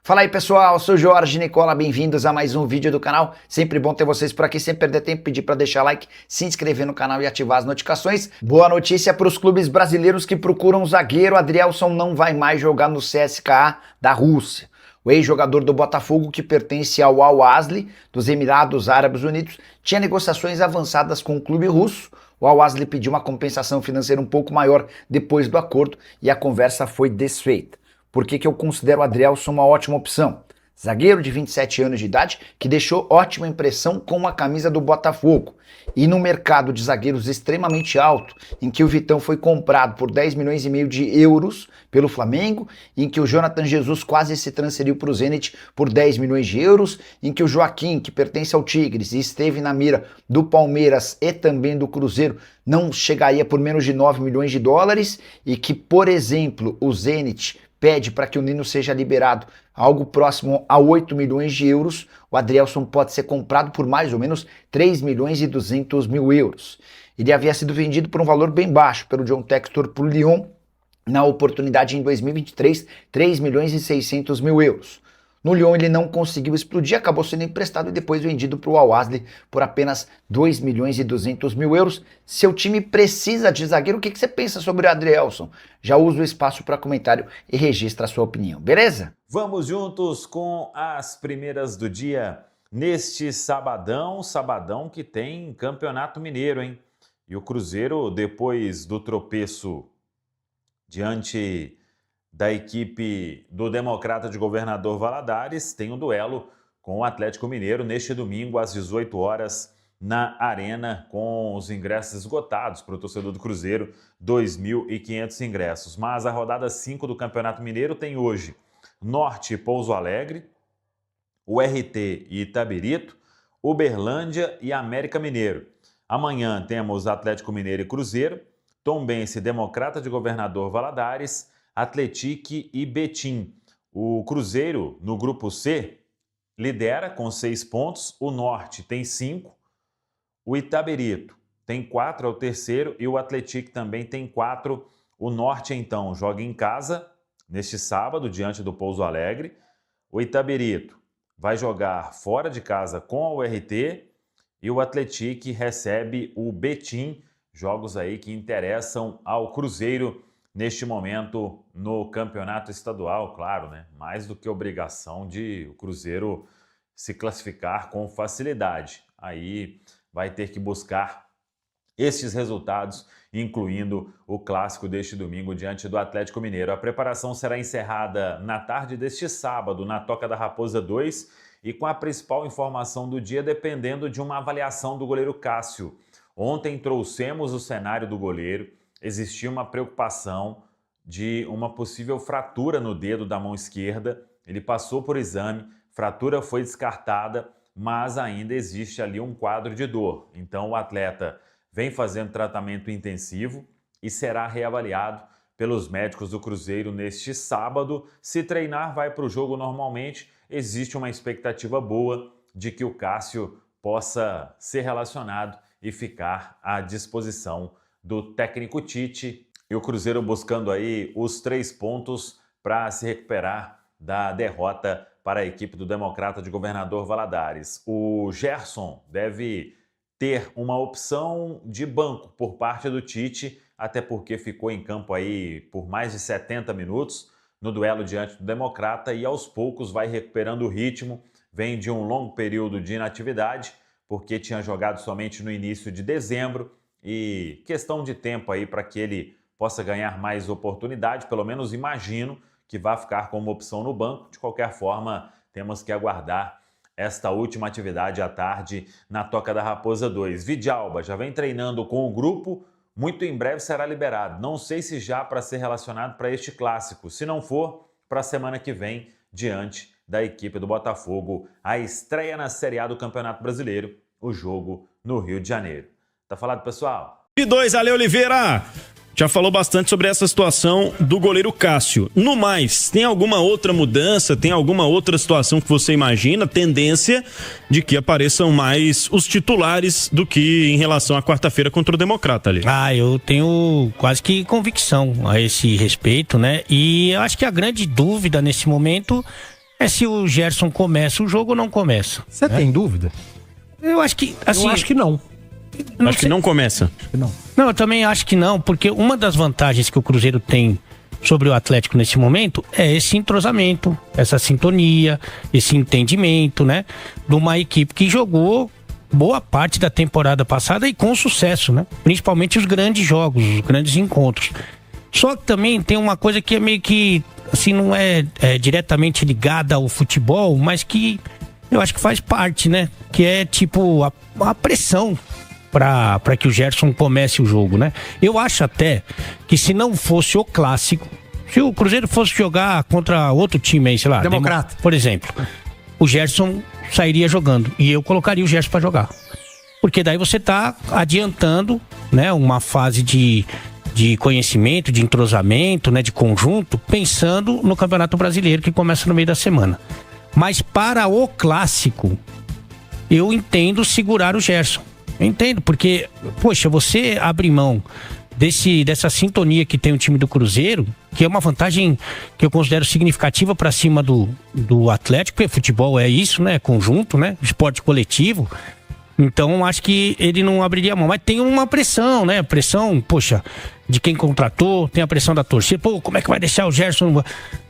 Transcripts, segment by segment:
Fala aí pessoal, eu sou o Jorge Nicola, bem-vindos a mais um vídeo do canal. Sempre bom ter vocês por aqui, sem perder tempo, pedir para deixar like, se inscrever no canal e ativar as notificações. Boa notícia para os clubes brasileiros que procuram um zagueiro. Adrielson não vai mais jogar no CSKA da Rússia. O ex-jogador do Botafogo, que pertence ao Al-Ahly dos Emirados Árabes Unidos, tinha negociações avançadas com o clube russo. O Al-Ahly pediu uma compensação financeira um pouco maior depois do acordo e a conversa foi desfeita. Por que eu considero o Adrielson uma ótima opção? Zagueiro de 27 anos de idade que deixou ótima impressão com a camisa do Botafogo. E no mercado de zagueiros extremamente alto, em que o Vitão foi comprado por 10 milhões e meio de euros pelo Flamengo, em que o Jonathan Jesus quase se transferiu para o Zenit por 10 milhões de euros, em que o Joaquim, que pertence ao Tigres e esteve na mira do Palmeiras e também do Cruzeiro, não chegaria por menos de 9 milhões de dólares, e que, por exemplo, o Zenit pede para que o Nino seja liberado algo próximo a 8 milhões de euros, o Adrielson pode ser comprado por mais ou menos 3 milhões e 200 mil euros. Ele havia sido vendido por um valor bem baixo pelo John Textor para o Lyon, na oportunidade em 2023, 3 milhões e 600 mil euros. No Lyon ele não conseguiu explodir, acabou sendo emprestado e depois vendido para o Al-Ahly por apenas 2 milhões e 200 mil euros. Seu time precisa de zagueiro, o que você pensa sobre o Adrielson? Já usa o espaço para comentário e registra a sua opinião, beleza? Vamos juntos com as primeiras do dia neste sabadão que tem Campeonato Mineiro, hein? E o Cruzeiro, depois do tropeço diante da equipe do Democrata de Governador Valadares, tem um duelo com o Atlético Mineiro neste domingo às 18 horas na Arena, com os ingressos esgotados para o torcedor do Cruzeiro, 2.500 ingressos. Mas a rodada 5 do Campeonato Mineiro tem hoje Norte e Pouso Alegre, o RT e Itabirito, Uberlândia e América Mineiro. Amanhã temos Atlético Mineiro e Cruzeiro, Tombense e Democrata de Governador Valadares, Atletique e Betim. O Cruzeiro, no grupo C, lidera com 6 pontos, o Norte tem 5, o Itabirito tem 4, é o terceiro, e o Atletique também tem 4. O Norte, então, joga em casa neste sábado, diante do Pouso Alegre. O Itabirito vai jogar fora de casa com a URT e o Atletique recebe o Betim, jogos aí que interessam ao Cruzeiro neste momento no campeonato estadual, claro, né? Mais do que obrigação de o Cruzeiro se classificar com facilidade. Aí vai ter que buscar estes resultados, incluindo o clássico deste domingo diante do Atlético Mineiro. A preparação será encerrada na tarde deste sábado, na Toca da Raposa 2, e com a principal informação do dia dependendo de uma avaliação do goleiro Cássio. Ontem trouxemos o cenário do goleiro. Existia uma preocupação de uma possível fratura no dedo da mão esquerda. Ele passou por exame, fratura foi descartada, mas ainda existe ali um quadro de dor. Então o atleta vem fazendo tratamento intensivo e será reavaliado pelos médicos do Cruzeiro neste sábado. Se treinar, vai para o jogo normalmente. Existe uma expectativa boa de que o Cássio possa ser relacionado e ficar à disposição do técnico Tite, e o Cruzeiro buscando aí os 3 pontos para se recuperar da derrota para a equipe do Democrata de Governador Valadares. O Gerson deve ter uma opção de banco por parte do Tite, até porque ficou em campo aí por mais de 70 minutos no duelo diante do Democrata e aos poucos vai recuperando o ritmo, vem de um longo período de inatividade, porque tinha jogado somente no início de dezembro, e questão de tempo aí para que ele possa ganhar mais oportunidade, pelo menos imagino que vai ficar como opção no banco. De qualquer forma, temos que aguardar esta última atividade à tarde na Toca da Raposa 2. Vidalba já vem treinando com o grupo, muito em breve será liberado. Não sei se já para ser relacionado para este clássico, se não for, para a semana que vem, diante da equipe do Botafogo, a estreia na Série A do Campeonato Brasileiro, o jogo no Rio de Janeiro. Tá falado, pessoal? E 2, Ale Oliveira! Já falou bastante sobre essa situação do goleiro Cássio. No mais, tem alguma outra mudança, tem alguma outra situação que você imagina, tendência de que apareçam mais os titulares do que em relação à quarta-feira contra o Democrata ali? Eu tenho quase que convicção a esse respeito, né? E eu acho que a grande dúvida nesse momento é se o Gerson começa o jogo ou não começa. Você tem dúvida? Eu acho que, assim... Eu acho que não. Acho que não começa. Acho que não. Não, eu também acho que não, porque uma das vantagens que o Cruzeiro tem sobre o Atlético nesse momento é esse entrosamento, essa sintonia, esse entendimento, né? De uma equipe que jogou boa parte da temporada passada e com sucesso, né? Principalmente os grandes jogos, os grandes encontros. Só que também tem uma coisa que é meio que, assim, não é diretamente ligada ao futebol, mas que eu acho que faz parte, né? Que é tipo a pressão para que o Gerson comece o jogo, né? Eu acho até que se não fosse o clássico, se o Cruzeiro fosse jogar contra outro time aí, sei lá, Democrata, por exemplo, o Gerson sairia jogando e eu colocaria o Gerson para jogar. Porque daí você tá adiantando, né, uma fase de conhecimento, de entrosamento, né, de conjunto, pensando no Campeonato Brasileiro que começa no meio da semana. Mas para o clássico, eu entendo segurar o Gerson. Eu entendo, porque, poxa, você abre mão dessa sintonia que tem o time do Cruzeiro, que é uma vantagem que eu considero significativa para cima do Atlético, porque futebol é isso, né? Conjunto, né? Esporte coletivo. Então, acho que ele não abriria a mão. Mas tem uma pressão, né? Pressão, poxa, de quem contratou, tem a pressão da torcida. Pô, como é que vai deixar o Gerson?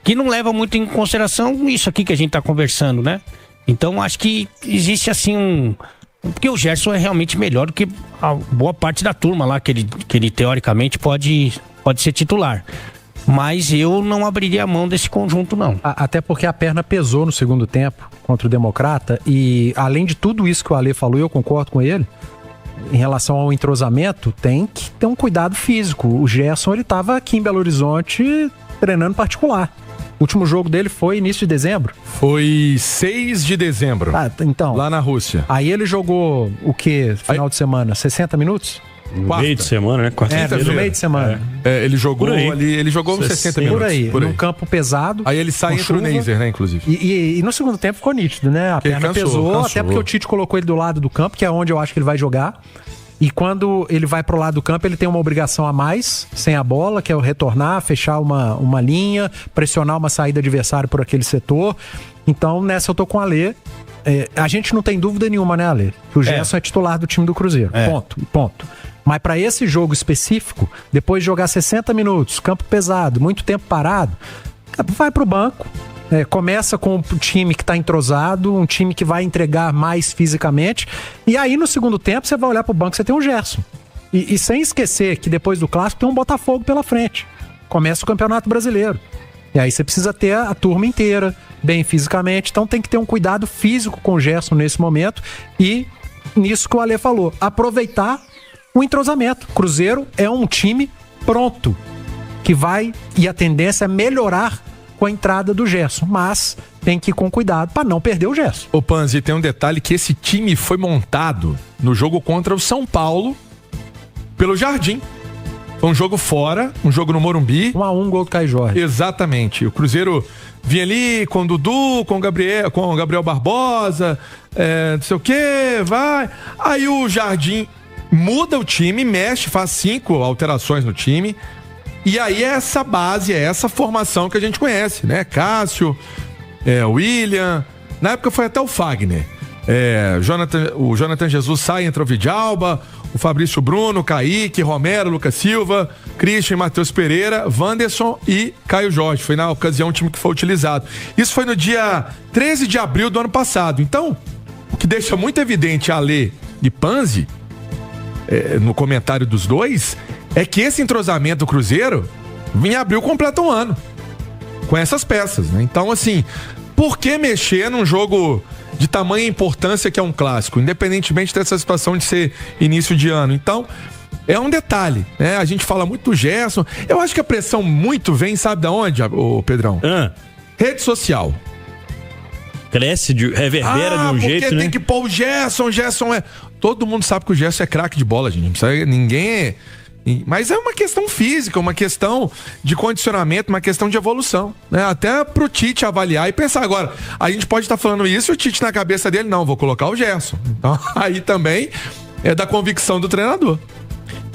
Que não leva muito em consideração isso aqui que a gente tá conversando, né? Então, acho que existe, assim, porque o Gerson é realmente melhor do que a boa parte da turma lá, que ele teoricamente pode ser titular. Mas eu não abriria a mão desse conjunto, não. Até porque a perna pesou no segundo tempo contra o Democrata. E além de tudo isso que o Ale falou, eu concordo com ele, em relação ao entrosamento, tem que ter um cuidado físico. O Gerson, ele estava aqui em Belo Horizonte treinando particular. O último jogo dele foi início de dezembro? Foi 6 de dezembro. Então. Lá na Rússia. Aí ele jogou o quê? Final de semana? 60 minutos? No meio de semana, né? No meio de semana. Ele jogou ali, ele jogou uns 60 minutos. Por aí, num campo pesado. Aí ele sai entre o Neiser, né, inclusive. E no segundo tempo ficou nítido, né? A perna pesou, até porque o Tite colocou ele do lado do campo, que é onde eu acho que ele vai jogar. E quando ele vai pro lado do campo, ele tem uma obrigação a mais, sem a bola, que é o retornar, fechar uma linha, pressionar uma saída adversária por aquele setor. Então, nessa eu tô com o Ale. A gente não tem dúvida nenhuma, né, Ale? Que o Gerson é titular do time do Cruzeiro. Ponto. Mas para esse jogo específico, depois de jogar 60 minutos, campo pesado, muito tempo parado, vai pro banco. Começa com um time que está entrosado, um time que vai entregar mais fisicamente, e aí no segundo tempo você vai olhar pro banco, você tem o Gerson. E sem esquecer que depois do Clássico tem um Botafogo pela frente. Começa o Campeonato Brasileiro. E aí você precisa ter a turma inteira bem fisicamente, então tem que ter um cuidado físico com o Gerson nesse momento, e nisso que o Ale falou, aproveitar o entrosamento. Cruzeiro é um time pronto, que vai, e a tendência é melhorar com a entrada do Gerson, mas tem que ir com cuidado para não perder o Gerson. Ô Panzi, tem um detalhe que esse time foi montado no jogo contra o São Paulo pelo Jardim. Foi um jogo fora, um jogo no Morumbi. 1-1, gol do Caio Jorge. Exatamente. O Cruzeiro vinha ali com o Dudu, com o Gabriel Barbosa, não sei o que, vai. Aí o Jardim muda o time, mexe, faz 5 alterações no time. E aí é essa base, é essa formação que a gente conhece, né? Cássio, William, na época foi até o Fagner. O Jonathan Jesus sai, entra o Vidalba, o Fabrício Bruno, Kaique, Romero, Lucas Silva, Christian, Matheus Pereira, Wanderson e Caio Jorge. Foi na ocasião o time que foi utilizado. Isso foi no dia 13 de abril do ano passado. Então, o que deixa muito evidente Ale e Panzi, no comentário dos dois, é que esse entrosamento do Cruzeiro em abril completa um ano com essas peças, né? Então, assim, por que mexer num jogo de tamanha importância que é um clássico, independentemente dessa situação de ser início de ano? Então, é um detalhe, né? A gente fala muito do Gerson. Eu acho que a pressão muito vem, sabe de onde, ô Pedrão? Rede social. Cresce, reverbera de um jeito, né? Porque tem que pôr o Gerson é... Todo mundo sabe que o Gerson é craque de bola, gente. Não precisa ninguém... Mas é uma questão física, uma questão de condicionamento, uma questão de evolução, né? Até pro Tite avaliar e pensar. Agora, a gente pode estar falando isso e o Tite na cabeça dele, não, vou colocar o Gerson. Então, aí também é da convicção do treinador.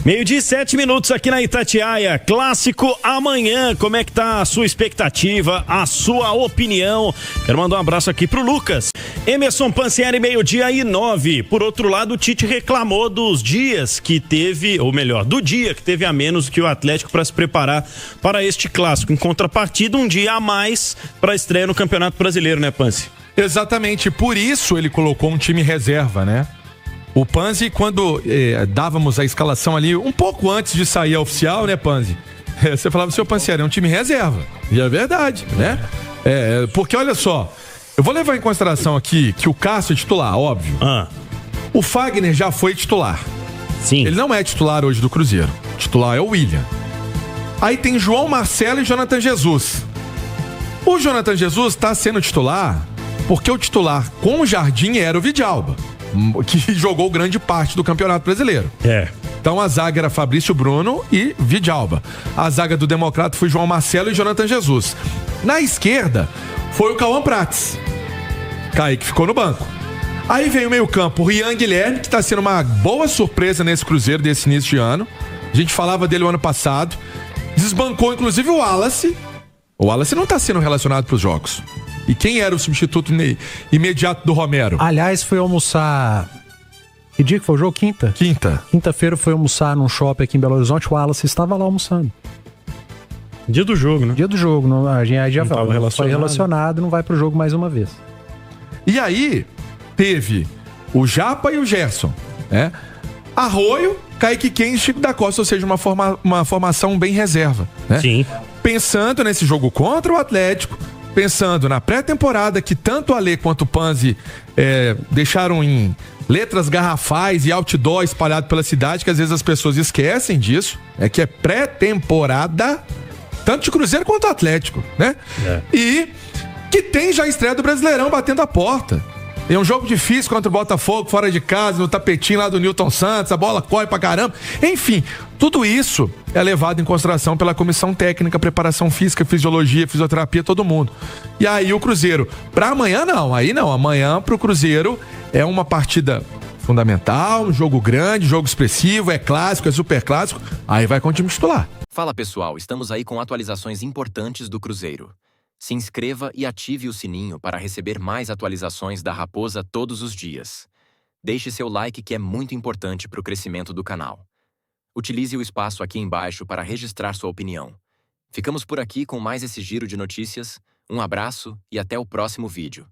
Meio-dia e 7 minutos aqui na Itatiaia. Clássico amanhã. Como é que tá a sua expectativa, a sua opinião? Quero mandar um abraço aqui pro Lucas. Emerson Pansieri, 12:09. Por outro lado, o Tite reclamou dos dias que teve, ou melhor, do dia que teve a menos que o Atlético para se preparar para este clássico. Em contrapartida, um dia a mais para a estreia no Campeonato Brasileiro, né, Pansi? Exatamente, por isso ele colocou um time reserva, né? O Panzi, quando dávamos a escalação ali, um pouco antes de sair a oficial, né, Panzi? Você falava, seu Pansieri, é um time reserva. E é verdade, né? Porque, olha só, eu vou levar em consideração aqui que o Cássio é titular, óbvio. O Fagner já foi titular. Sim. Ele não é titular hoje do Cruzeiro. O titular é o William. Aí tem João Marcelo e Jonathan Jesus. O Jonathan Jesus está sendo titular porque o titular com o Jardim era o Vidalba, que jogou grande parte do Campeonato Brasileiro. Então a zaga era Fabrício Bruno e Vidalba. A zaga do Democrata foi João Marcelo e Jonathan Jesus. Na esquerda foi o Cauã Prates. Kaique ficou no banco. Aí vem o meio-campo, o Rian Guilherme, que está sendo uma boa surpresa nesse Cruzeiro desse início de ano. A gente falava dele o ano passado. Desbancou inclusive o Wallace. O Wallace não está sendo relacionado para os jogos. E quem era o substituto imediato do Romero? Aliás, foi almoçar... Que dia que foi o jogo? Quinta? Quinta-feira foi almoçar num shopping aqui em Belo Horizonte. O Wallace estava lá almoçando. Dia do jogo, né? Dia do jogo. Não, a gente já foi relacionado, não vai pro jogo mais uma vez. E aí, teve o Japa e o Gerson, né? Arroio, Kaique Ken e Chico da Costa, ou seja, uma formação bem reserva, né? Sim. Pensando nesse jogo contra o Atlético, pensando na pré-temporada que tanto o Alê quanto o Panzi deixaram em letras garrafais e outdoor espalhado pela cidade, que às vezes as pessoas esquecem disso, que é pré-temporada, tanto de Cruzeiro quanto Atlético, né? E que tem já a estreia do Brasileirão batendo a porta. É um jogo difícil contra o Botafogo, fora de casa, no tapetinho lá do Newton Santos, a bola corre pra caramba. Enfim, tudo isso é levado em consideração pela comissão técnica, preparação física, fisiologia, fisioterapia, todo mundo. E aí o Cruzeiro, pra amanhã não, amanhã pro Cruzeiro é uma partida fundamental, um jogo grande, jogo expressivo, é clássico, é super clássico, aí vai com o time titular. Fala pessoal, estamos aí com atualizações importantes do Cruzeiro. Se inscreva e ative o sininho para receber mais atualizações da Raposa todos os dias. Deixe seu like que é muito importante para o crescimento do canal. Utilize o espaço aqui embaixo para registrar sua opinião. Ficamos por aqui com mais esse giro de notícias. Um abraço e até o próximo vídeo.